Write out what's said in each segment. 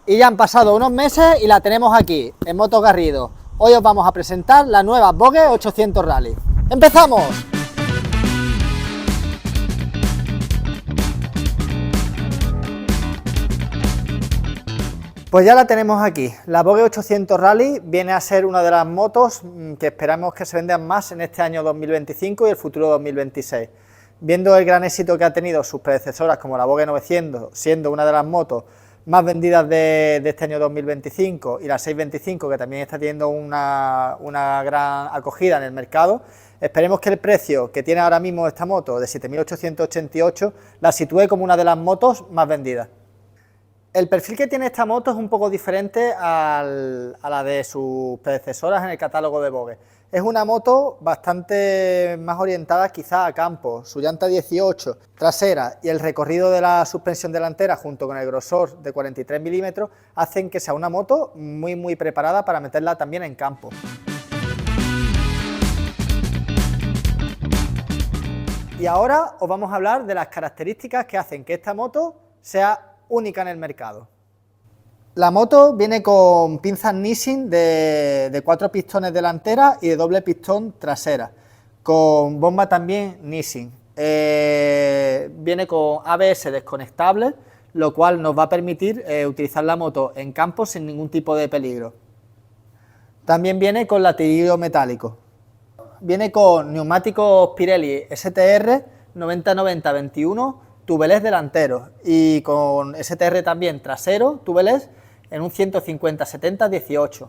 Y ya han pasado unos meses y la tenemos aquí, en Motos Garrido. Hoy os vamos a presentar la nueva Vogue 800 Rally. ¡Empezamos! Pues ya la tenemos aquí. La Vogue 800 Rally viene a ser una de las motos que esperamos que se vendan más en este año 2025 y el futuro 2026. Viendo el gran éxito que ha tenido sus predecesoras como la Vogue 900, siendo una de las motos más vendidas de este año 2025, y la 625, que también está teniendo una gran acogida en el mercado, esperemos que el precio que tiene ahora mismo esta moto de 7.888 la sitúe como una de las motos más vendidas. El perfil que tiene esta moto es un poco diferente a la de sus predecesoras en el catálogo de Vogue. Es una moto bastante más orientada quizá a campo. Su llanta 18 trasera y el recorrido de la suspensión delantera junto con el grosor de 43 milímetros hacen que sea una moto muy preparada para meterla también en campo. Y ahora os vamos a hablar de las características que hacen que esta moto sea única en el mercado. La moto viene con pinzas Nissin de 4 pistones delanteras y de doble pistón trasera, con bomba también Nissin. Viene con ABS desconectable, lo cual nos va a permitir utilizar la moto en campo sin ningún tipo de peligro. También viene con laterillo metálico. Viene con neumáticos Pirelli STR 90-90-21 tubeless delantero y con STR también trasero tubeless en un 150-70-18.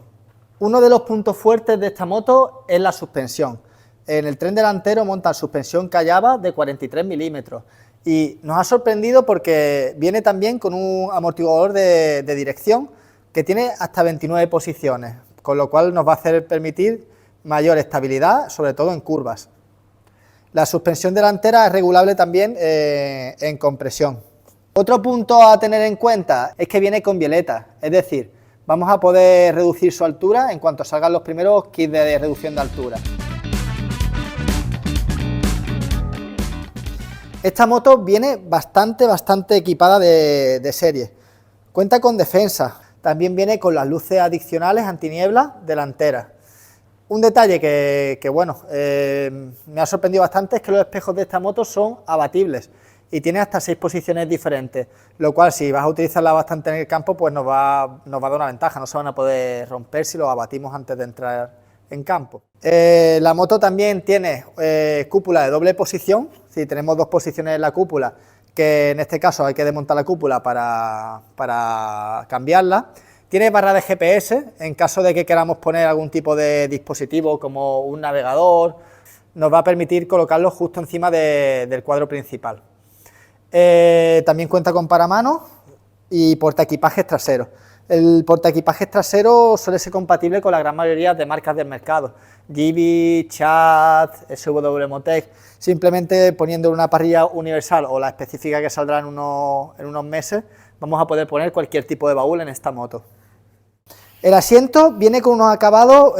Uno de los puntos fuertes de esta moto es la suspensión. En el tren delantero monta suspensión Callaba de 43 milímetros y nos ha sorprendido porque viene también con un amortiguador de dirección que tiene hasta 29 posiciones, con lo cual nos va a permitir mayor estabilidad, sobre todo en curvas. La suspensión delantera es regulable también en compresión. Otro punto a tener en cuenta es que viene con bieleta, es decir, vamos a poder reducir su altura en cuanto salgan los primeros kits de reducción de altura. Esta moto viene bastante equipada de serie. Cuenta con defensa, también viene con las luces adicionales antiniebla delanteras. Un detalle que me ha sorprendido bastante es que los espejos de esta moto son abatibles y tiene hasta 6 posiciones diferentes, lo cual si vas a utilizarla bastante en el campo pues nos va a dar una ventaja, no se van a poder romper si los abatimos antes de entrar en campo. La moto también tiene cúpula de doble posición, si tenemos 2 posiciones en la cúpula, que en este caso hay que desmontar la cúpula para cambiarla. Tiene barra de GPS, en caso de que queramos poner algún tipo de dispositivo como un navegador, nos va a permitir colocarlo justo encima del cuadro principal. También cuenta con paramanos y portaequipajes traseros. El portaequipajes trasero suele ser compatible con la gran mayoría de marcas del mercado, Givi, Chat, SW Motec. Simplemente poniendo una parrilla universal o la específica que saldrá en unos meses, vamos a poder poner cualquier tipo de baúl en esta moto. El asiento viene con unos acabados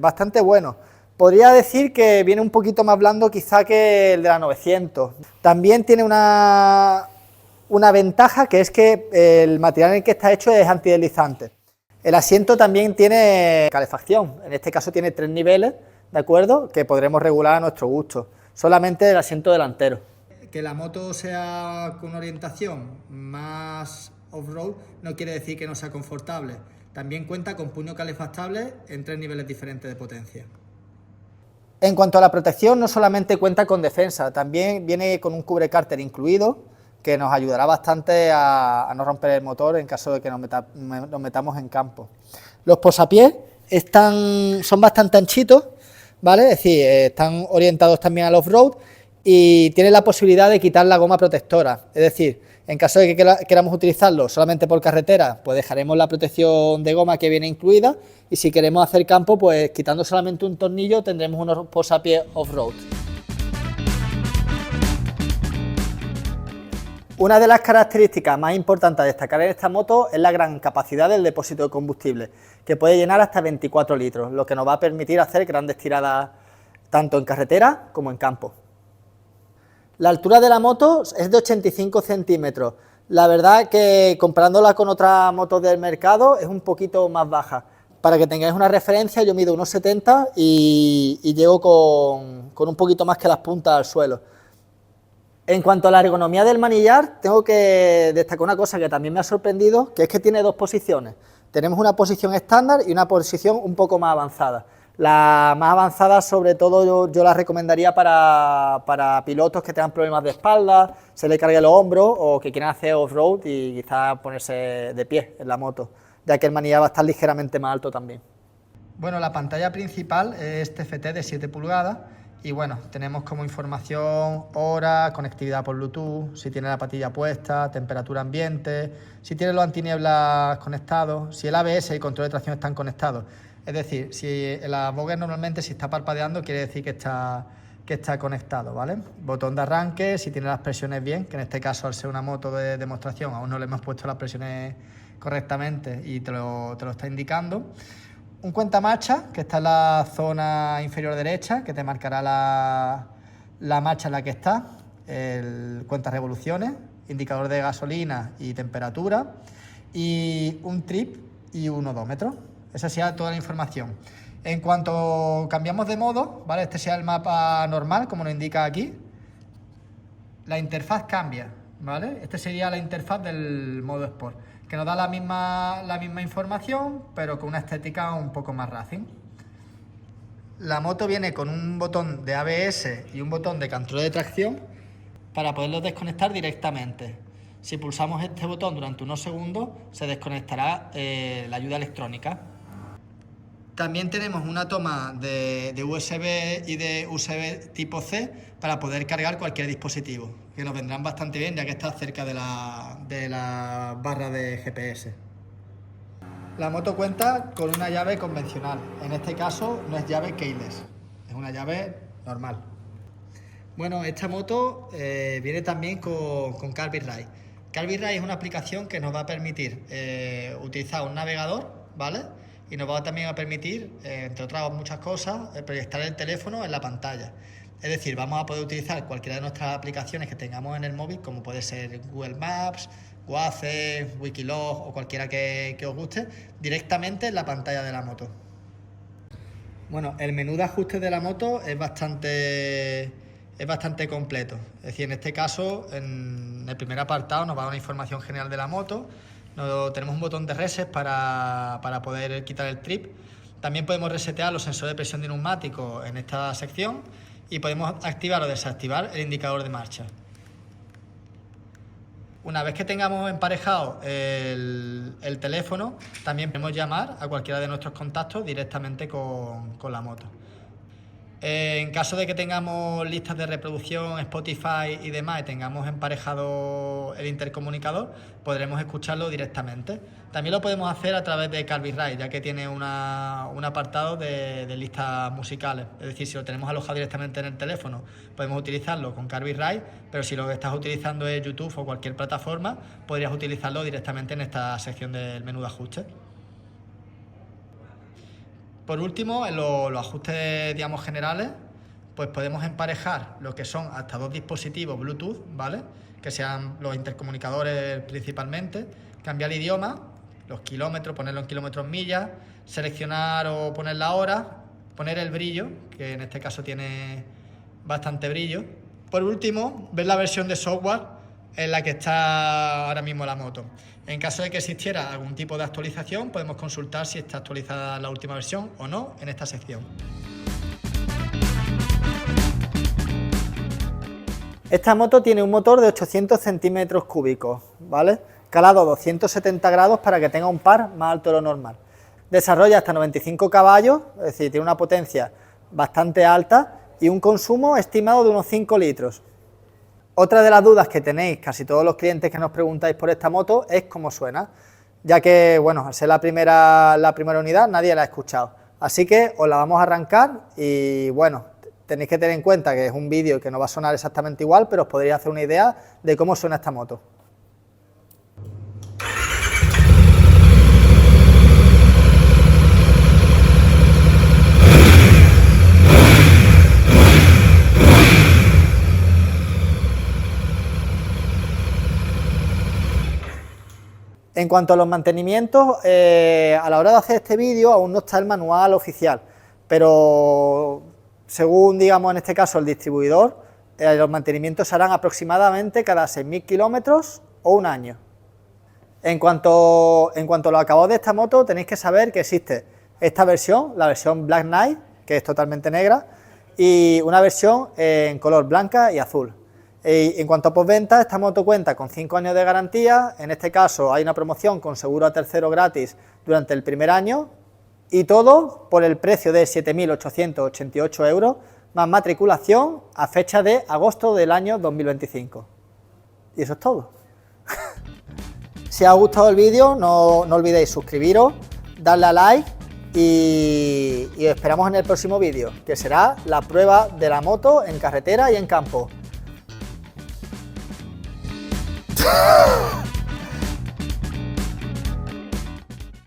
bastante buenos. Podría decir que viene un poquito más blando quizá que el de la 900. También tiene una ventaja, que es que el material en el que está hecho es antideslizante. El asiento también tiene calefacción, en este caso tiene 3 niveles, ¿de acuerdo?, que podremos regular a nuestro gusto, solamente el asiento delantero. Que la moto sea con orientación más off-road no quiere decir que no sea confortable. También cuenta con puño calefactable en 3 niveles diferentes de potencia. En cuanto a la protección, no solamente cuenta con defensa, también viene con un cubrecárter incluido, que nos ayudará bastante a no romper el motor en caso de que nos metamos en campo. Los posapiés son bastante anchitos, ¿vale? Es decir, están orientados también al off-road y tiene la posibilidad de quitar la goma protectora, es decir, en caso de que queramos utilizarlo solamente por carretera, pues dejaremos la protección de goma que viene incluida, y si queremos hacer campo, pues quitando solamente un tornillo tendremos unos posapiés off-road. Una de las características más importantes a destacar en esta moto es la gran capacidad del depósito de combustible, que puede llenar hasta 24 litros, lo que nos va a permitir hacer grandes tiradas tanto en carretera como en campo. La altura de la moto es de 85 centímetros, La verdad que comparándola con otras motos del mercado es un poquito más baja. Para que tengáis una referencia, yo mido 1,70 y llego con un poquito más que las puntas al suelo. En cuanto a la ergonomía del manillar, tengo que destacar una cosa que también me ha sorprendido, que es que tiene dos posiciones. Tenemos una posición estándar y una posición un poco más avanzada. La más avanzada, sobre todo, yo la recomendaría para pilotos que tengan problemas de espalda, se le cargue los hombros o que quieran hacer off-road y quizás ponerse de pie en la moto, ya que el manillar va a estar ligeramente más alto también. Bueno, la pantalla principal es TFT de 7 pulgadas y bueno, tenemos como información hora, conectividad por Bluetooth, si tiene la patilla puesta, temperatura ambiente, si tiene los antinieblas conectados, si el ABS y el control de tracción están conectados. Es decir, si la Voger normalmente si está parpadeando quiere decir que está conectado, ¿vale? Botón de arranque, si tiene las presiones bien, que en este caso al ser una moto de demostración aún no le hemos puesto las presiones correctamente y te lo está indicando. Un cuentamarcha que está en la zona inferior derecha, que te marcará la marcha en la que está, el cuenta revoluciones, indicador de gasolina y temperatura, y un trip y un odómetro. Esa sería toda la información. En cuanto cambiamos de modo, ¿vale? Este sea el mapa normal, como nos indica aquí, la interfaz cambia, ¿vale? Este sería la interfaz del modo Sport, que nos da la misma información, pero con una estética un poco más racing. La moto viene con un botón de ABS y un botón de control de tracción para poderlos desconectar directamente. Si pulsamos este botón durante unos segundos, se desconectará la ayuda electrónica. También tenemos una toma de USB y de USB tipo C para poder cargar cualquier dispositivo, que nos vendrán bastante bien ya que está cerca de la barra de GPS. La moto cuenta con una llave convencional, en este caso no es llave keyless, es una llave normal. Bueno, esta moto viene también con CarbyRide. CarbyRide es una aplicación que nos va a permitir utilizar un navegador, ¿vale? Y nos va también a permitir, entre otras muchas cosas, proyectar el teléfono en la pantalla. Es decir, vamos a poder utilizar cualquiera de nuestras aplicaciones que tengamos en el móvil, como puede ser Google Maps, Waze, Wikilog o cualquiera que os guste, directamente en la pantalla de la moto. Bueno, el menú de ajustes de la moto es bastante completo. Es decir, en este caso, en el primer apartado nos va a dar una información general de la moto. Tenemos un botón de reset para poder quitar el trip. También podemos resetear los sensores de presión de neumáticos en esta sección y podemos activar o desactivar el indicador de marcha. Una vez que tengamos emparejado el teléfono, también podemos llamar a cualquiera de nuestros contactos directamente con la moto. En caso de que tengamos listas de reproducción, Spotify y demás, y tengamos emparejado el intercomunicador, podremos escucharlo directamente. También lo podemos hacer a través de CarbyRide, ya que tiene un apartado de listas musicales. Es decir, si lo tenemos alojado directamente en el teléfono, podemos utilizarlo con CarbyRide, pero si lo que estás utilizando es YouTube o cualquier plataforma, podrías utilizarlo directamente en esta sección del menú de ajustes. Por último, en los ajustes, digamos, generales, pues podemos emparejar lo que son hasta 2 dispositivos Bluetooth, ¿vale? Que sean los intercomunicadores principalmente, cambiar el idioma, los kilómetros, ponerlo en kilómetros millas, seleccionar o poner la hora, poner el brillo, que en este caso tiene bastante brillo. Por último, ver la versión de software en la que está ahora mismo la moto. En caso de que existiera algún tipo de actualización, podemos consultar si está actualizada la última versión o no en esta sección. Esta moto tiene un motor de 800 centímetros cúbicos, ¿vale? Calado a 270 grados para que tenga un par más alto de lo normal. Desarrolla hasta 95 caballos, es decir, tiene una potencia bastante alta y un consumo estimado de unos 5 litros. Otra de las dudas que tenéis casi todos los clientes que nos preguntáis por esta moto es cómo suena, ya que, bueno, al ser la primera unidad nadie la ha escuchado. Así que os la vamos a arrancar y, bueno, tenéis que tener en cuenta que es un vídeo que no va a sonar exactamente igual, pero os podréis hacer una idea de cómo suena esta moto. En cuanto a los mantenimientos, a la hora de hacer este vídeo aún no está el manual oficial, pero según, digamos, en este caso el distribuidor, los mantenimientos se harán aproximadamente cada 6.000 kilómetros o un año. En cuanto a los acabados de esta moto, tenéis que saber que existe esta versión, la versión Black Knight, que es totalmente negra, y una versión en color blanca y azul. Y en cuanto a postventa, esta moto cuenta con 5 años de garantía, en este caso hay una promoción con seguro a tercero gratis durante el primer año, y todo por el precio de 7.888 euros, más matriculación a fecha de agosto del año 2025. Y eso es todo. Si os ha gustado el vídeo, no olvidéis suscribiros, darle a like y os esperamos en el próximo vídeo, que será la prueba de la moto en carretera y en campo.